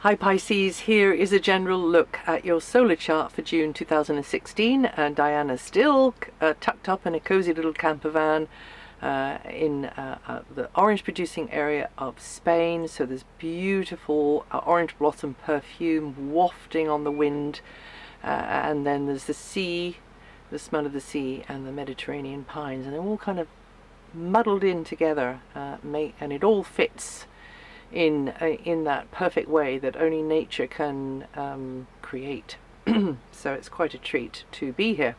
Hi Pisces, here is a general look at your solar chart for June 2016, and Diana's still tucked up in a cozy little camper van in the orange producing area of Spain. So there's beautiful orange blossom perfume wafting on the wind, and then there's the sea, the smell of the sea and the Mediterranean pines, and they're all kind of muddled in together, and it all fits in that perfect way that only nature can create. So it's quite a treat to be here.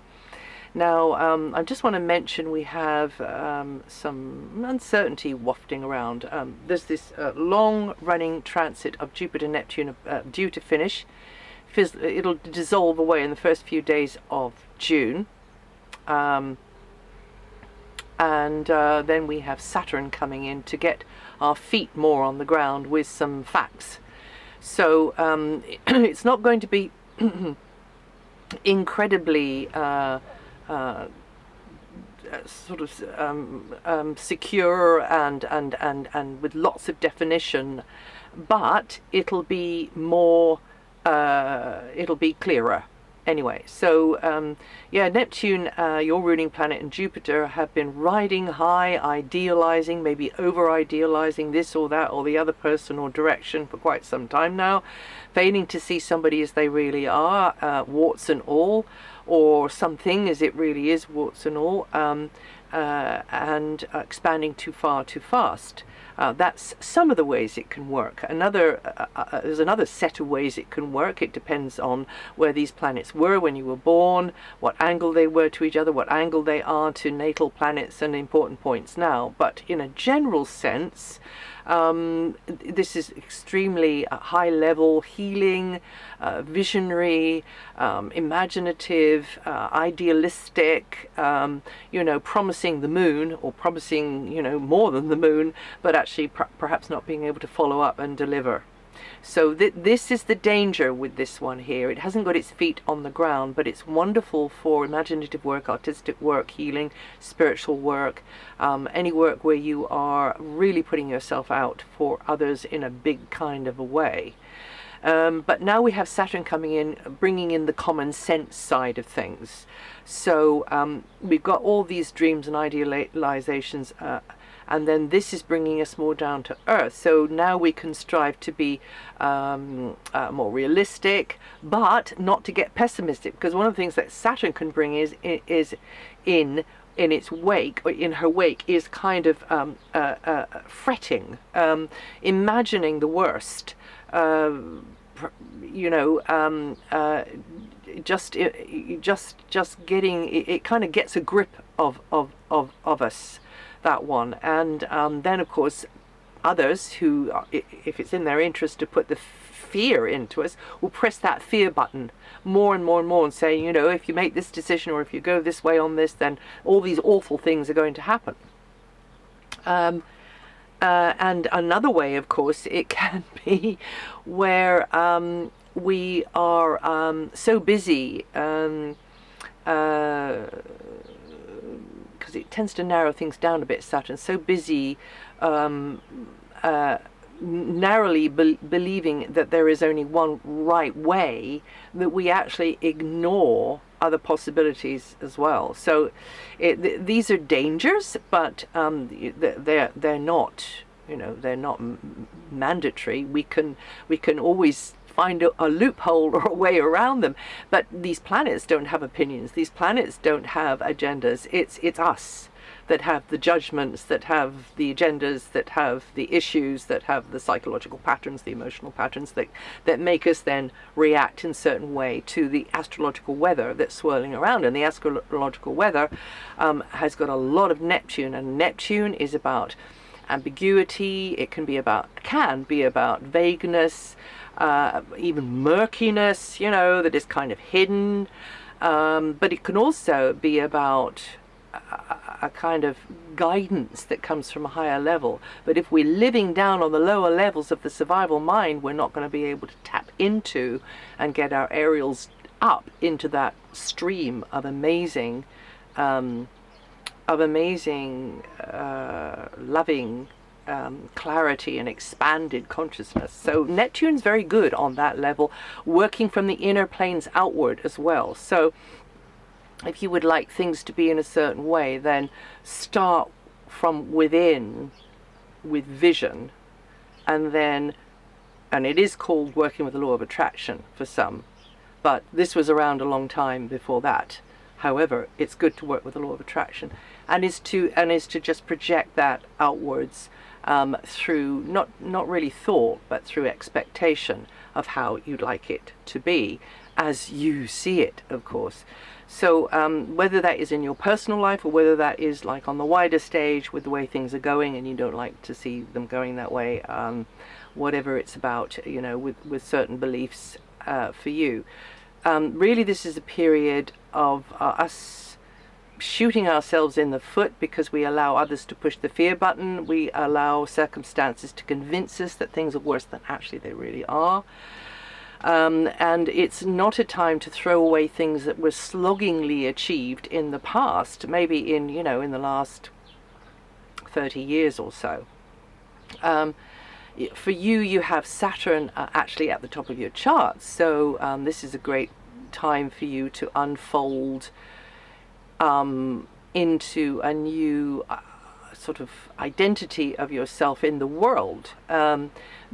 Now, I just want to mention we have some uncertainty wafting around. There's this long-running transit of Jupiter Neptune due to finish. It'll dissolve away in the first few days of June. And then we have Saturn coming in to get our feet more on the ground with some facts. So it's not going to be incredibly sort of secure and with lots of definition, but it'll be more, it'll be clearer. Anyway, so yeah, Neptune, your ruling planet, and Jupiter have been riding high, idealizing, maybe over-idealizing this or that or the other person or direction for quite some time now, failing to see somebody as they really are, warts and all, or something as it really is, warts and all, and expanding too far too fast. That's some of the ways it can work. There's another set of ways it can work. It depends on where these planets were when you were born, what angle they were to each other, what angle they are to natal planets and important points now. But in a general sense, this is extremely high-level healing, visionary, imaginative, idealistic, promising the moon, or promising, more than the moon, but actually perhaps not being able to follow up and deliver. So this is the danger with this one here. It hasn't got its feet on the ground, but it's wonderful for imaginative work, artistic work, healing, spiritual work, any work where you are really putting yourself out for others in a big kind of a way. But now we have Saturn coming in, bringing in the common sense side of things. So we've got all these dreams and idealizations, and then this is bringing us more down to earth. So now we can strive to be more realistic, but not to get pessimistic, because one of the things that Saturn can bring is in its wake, or in her wake, is kind of fretting, imagining the worst, just getting it kind of gets a grip of us, that one. And then of course others who, if it's in their interest to put the fear into us, will press that fear button more and more and more and say, if you make this decision or if you go this way on this, then all these awful things are going to happen. And another way, of course, it can be where we are so busy, because it tends to narrow things down a bit, Saturn, so busy narrowly believing that there is only one right way, that we actually ignore other possibilities as well. So these are dangers, but they're not, they're not mandatory. We can always find a loophole or a way around them. But these planets don't have opinions. These planets don't have agendas. It's us that have the judgments, that have the agendas, that have the issues, that have the psychological patterns, the emotional patterns that make us then react in a certain way to the astrological weather that's swirling around. And the astrological weather has got a lot of Neptune, and Neptune is about ambiguity. It can be about vagueness, even murkiness, that is kind of hidden. But it can also be about a kind of guidance that comes from a higher level. But if we're living down on the lower levels of the survival mind, we're not going to be able to tap into and get our aerials up into that stream of amazing loving clarity and expanded consciousness. So Neptune's very good on that level, working from the inner planes outward as well. So if you would like things to be in a certain way, then start from within with vision, and it is called working with the law of attraction for some, but this was around a long time before that. However, it's good to work with the law of attraction, and is to just project that outwards through not really thought, but through expectation of how you'd like it to be as you see it, of course. So whether that is in your personal life, or whether that is like on the wider stage with the way things are going and you don't like to see them going that way, whatever it's about, with certain beliefs for you. Really, this is a period of us shooting ourselves in the foot because we allow others to push the fear button. We allow circumstances to convince us that things are worse than actually they really are. And it's not a time to throw away things that were sloggingly achieved in the past, maybe in the last 30 years or so. For you have Saturn actually at the top of your chart, so this is a great time for you to unfold into a new sort of identity of yourself in the world.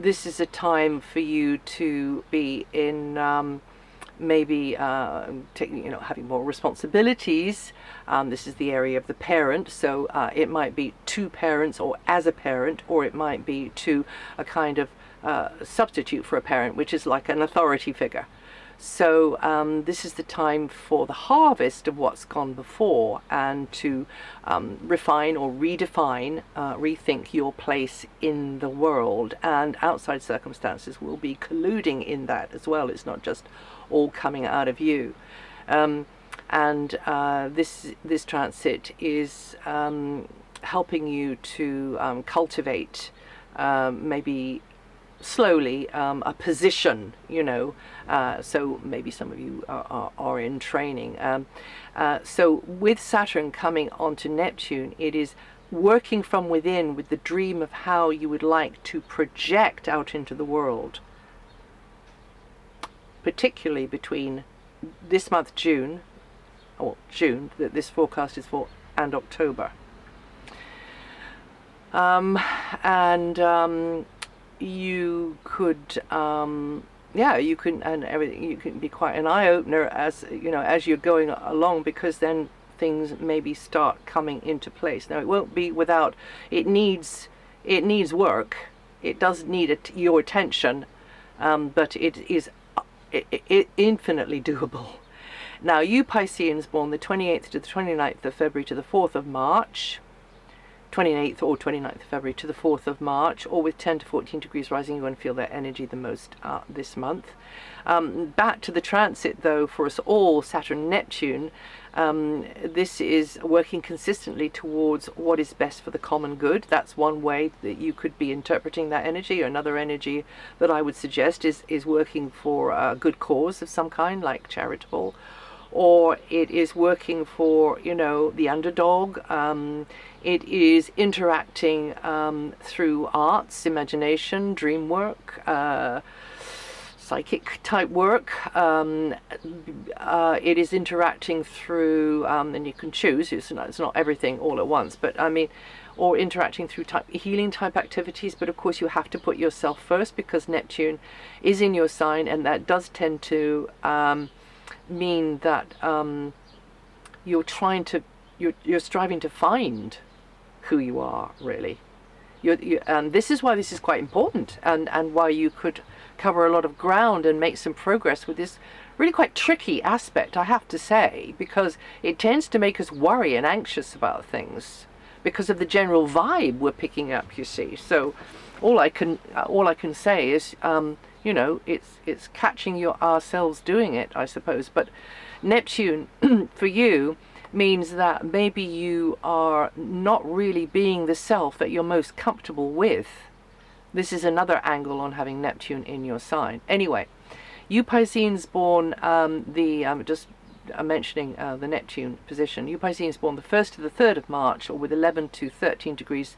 This is a time for you to be in having more responsibilities. This is the area of the parent, so it might be to parents or as a parent, or it might be to a kind of substitute for a parent, which is like an authority figure. So this is the time for the harvest of what's gone before, and to refine or redefine, rethink your place in the world. And outside circumstances will be colluding in that as well. It's not just all coming out of you. This transit is helping you to cultivate maybe slowly a position, so maybe some of you are in training. So with Saturn coming onto Neptune, it is working from within with the dream of how you would like to project out into the world, particularly between this month, June, that this forecast is for, and October. You could, you can, and everything, you can be quite an eye-opener as you're going along, because then things maybe start coming into place. Now, it won't be without, it needs work. It does need your attention, but it is infinitely doable. Now, you Pisceans born the 28th to the 29th of February to the 4th of March, 28th or 29th of February to the 4th of March, or with 10 to 14 degrees rising, you're going to feel that energy the most this month. Back to the transit, though, for us all, Saturn-Neptune, this is working consistently towards what is best for the common good. That's one way that you could be interpreting that energy. Or another energy that I would suggest is working for a good cause of some kind, like charitable, or it is working for, the underdog. It is interacting through arts, imagination, dream work, psychic type work. It is interacting through, and you can choose, it's not everything all at once, but or interacting through healing type activities. But of course you have to put yourself first, because Neptune is in your sign, and that does tend to mean that you're striving to find who you are, really. And this is why this is quite important, and why you could cover a lot of ground and make some progress with this really quite tricky aspect, I have to say, because it tends to make us worry and anxious about things because of the general vibe we're picking up, you see. So all I can say is it's catching ourselves doing it, I suppose. But Neptune for you means that maybe you are not really being the self that you're most comfortable with. This is another angle on having Neptune in your sign. Anyway, you Pisceans born mentioning the Neptune position. You Pisceans born the 1st to the 3rd of March, or with 11 to 13 degrees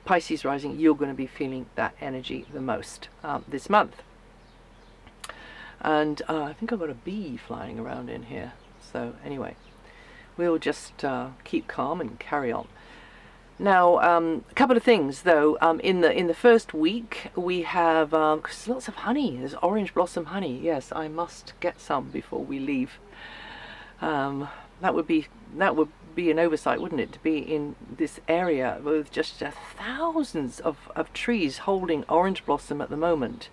Pisces rising, you're going to be feeling that energy the most this month. And I think I've got a bee flying around in here. So anyway, we'll just keep calm and carry on. Now, a couple of things though. In the first week, we have cause lots of honey. There's orange blossom honey. Yes, I must get some before we leave. That would be an oversight, wouldn't it, to be in this area with just thousands of trees holding orange blossom at the moment,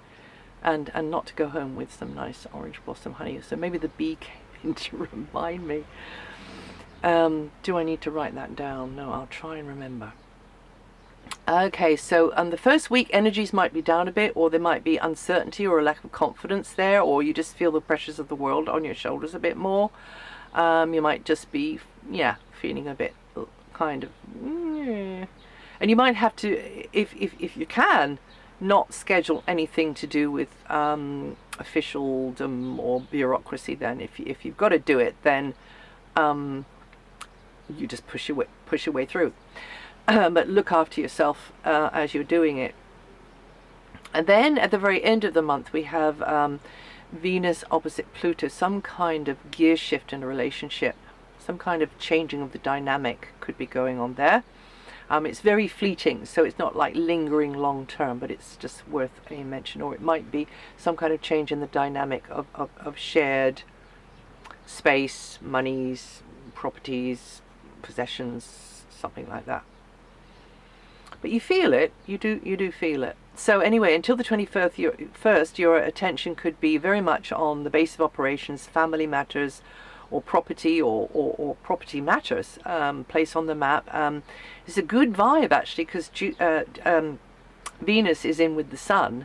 and not to go home with some nice orange blossom honey. So maybe the bee came in to remind me. Do I need to write that down? No, I'll try and remember. Okay, so the first week energies might be down a bit, or there might be uncertainty or a lack of confidence there, or you just feel the pressures of the world on your shoulders a bit more. You might just be, feeling a bit kind of, and you might have to, if you can, not schedule anything to do with officialdom or bureaucracy. Then, if you've got to do it, then you just push your way through. But look after yourself as you're doing it. And then at the very end of the month, we have Venus opposite Pluto, some kind of gear shift in a relationship, some kind of changing of the dynamic could be going on there. It's very fleeting, so it's not like lingering long term, but it's just worth a mention. Or it might be some kind of change in the dynamic of shared space, monies, properties, possessions, something like that. But you feel it, you do feel it. So anyway, until the 21st, your attention could be very much on the base of operations, family matters, or property, or property matters, place on the map. It's a good vibe actually, because Venus is in with the Sun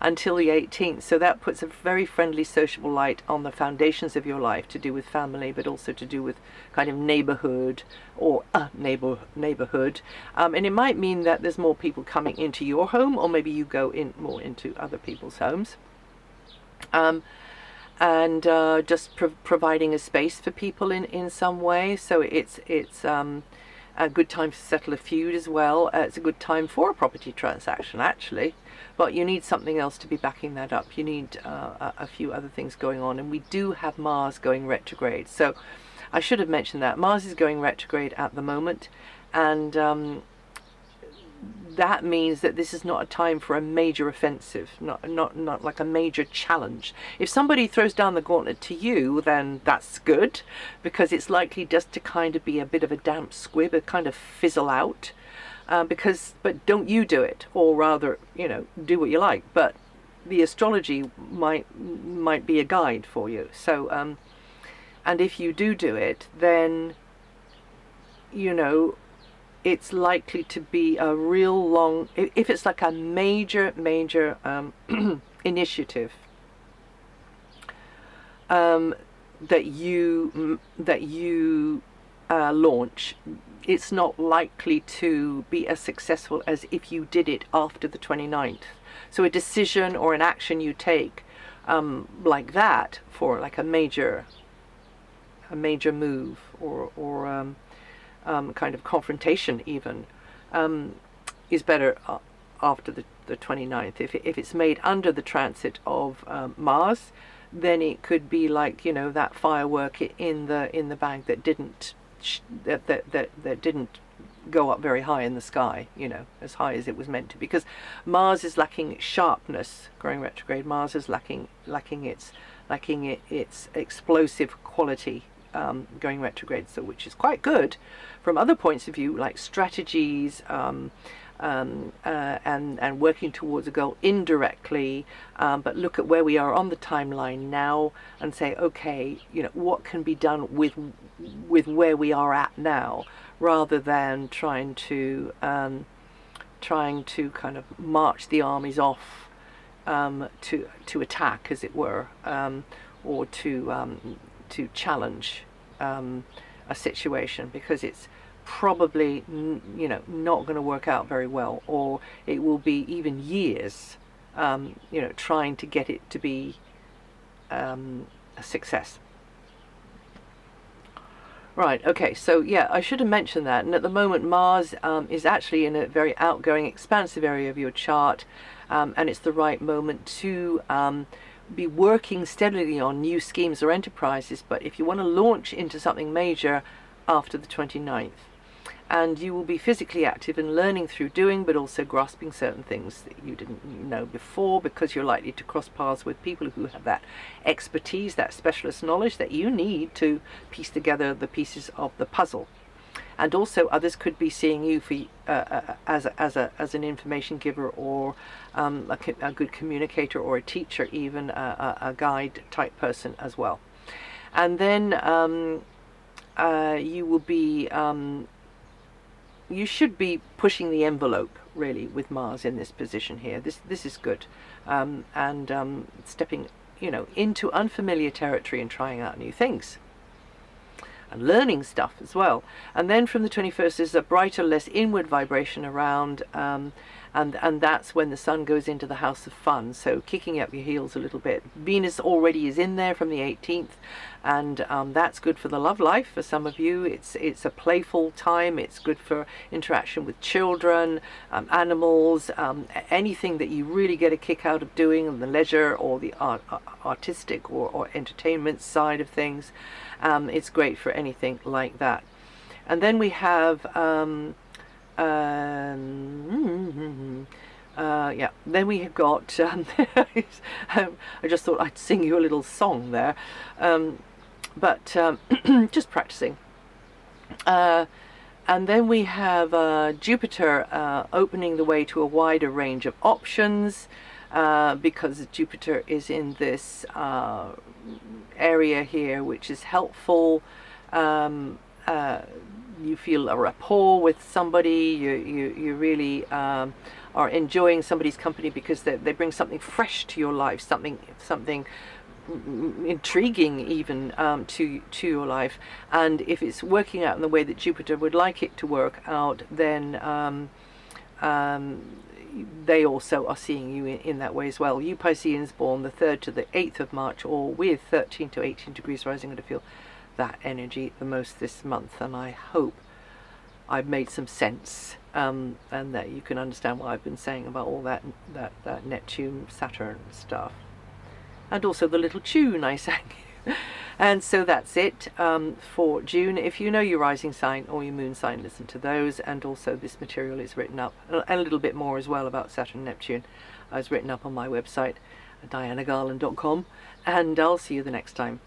until the 18th, so that puts a very friendly, sociable light on the foundations of your life, to do with family, but also to do with kind of neighborhood, or neighborhood. And it might mean that there's more people coming into your home, or maybe you go in more into other people's homes. And just providing a space for people in some way. So it's a good time to settle a feud as well. It's a good time for a property transaction actually, but you need something else to be backing that up. You need a few other things going on, and we do have Mars going retrograde. So I should have mentioned that Mars is going retrograde at the moment, and that means that this is not a time for a major offensive, not like a major challenge. If somebody throws down the gauntlet to you, then that's good, because it's likely just to kind of be a bit of a damp squib, a kind of fizzle out. But don't you do it, or rather, do what you like. But the astrology might be a guide for you. So, and if you do it, then it's likely to be a real long, if it's like a major initiative that you launch, it's not likely to be as successful as if you did it after the 29th. So a decision or an action you take like that, for like a major move, or kind of confrontation even, is better after the 29th. If it's made under the transit of Mars, then it could be like that firework in the bag that didn't go up very high in the sky, as high as it was meant to, because Mars is lacking sharpness going retrograde. Mars is lacking its explosive quality going retrograde, so which is quite good from other points of view, like strategies, and working towards a goal indirectly, but look at where we are on the timeline now and say, okay, what can be done with where we are at now, rather than trying to kind of march the armies off to attack, as it were, or to challenge a situation, because it's probably not going to work out very well, or it will be even years trying to get it to be a success. Right, okay, so yeah, I should have mentioned that. And at the moment, Mars is actually in a very outgoing, expansive area of your chart, and it's the right moment to be working steadily on new schemes or enterprises. But if you want to launch into something major after the 29th, and you will be physically active and learning through doing, but also grasping certain things that you didn't know before, because you're likely to cross paths with people who have that expertise, that specialist knowledge that you need to piece together the pieces of the puzzle. And also others could be seeing you for as an information giver, or a good communicator, or a teacher, even a guide type person as well. And then you will be you should be pushing the envelope, really, with Mars in this position here. This is good, and stepping, into unfamiliar territory and trying out new things and learning stuff as well. And then from the 21st, there's a brighter, less inward vibration around, and that's when the sun goes into the house of fun, so kicking up your heels a little bit. Venus already is in there from the 18th, and that's good for the love life for some of you. It's a playful time. It's good for interaction with children, animals, anything that you really get a kick out of doing, and the leisure or the artistic or entertainment side of things. It's great for anything like that. And then we have then we have got I just thought I'd sing you a little song there, but just practicing. And then we have Jupiter opening the way to a wider range of options, because Jupiter is in this area here, which is helpful. You feel a rapport with somebody. You really are enjoying somebody's company, because they bring something fresh to your life, something intriguing even to your life. And if it's working out in the way that Jupiter would like it to work out, then they also are seeing you in that way as well. You Pisceans born the 3rd to the 8th of March, or with 13 to 18 degrees rising, are going to feel that energy the most this month, and I hope I've made some sense, and that you can understand what I've been saying about all that Neptune Saturn stuff, and also the little tune I sang. And so that's it for June. If you know your rising sign or your moon sign, listen to those. And also this material is written up, and a little bit more as well about Saturn and Neptune is written up on my website, DianaGarland.com. And I'll see you the next time.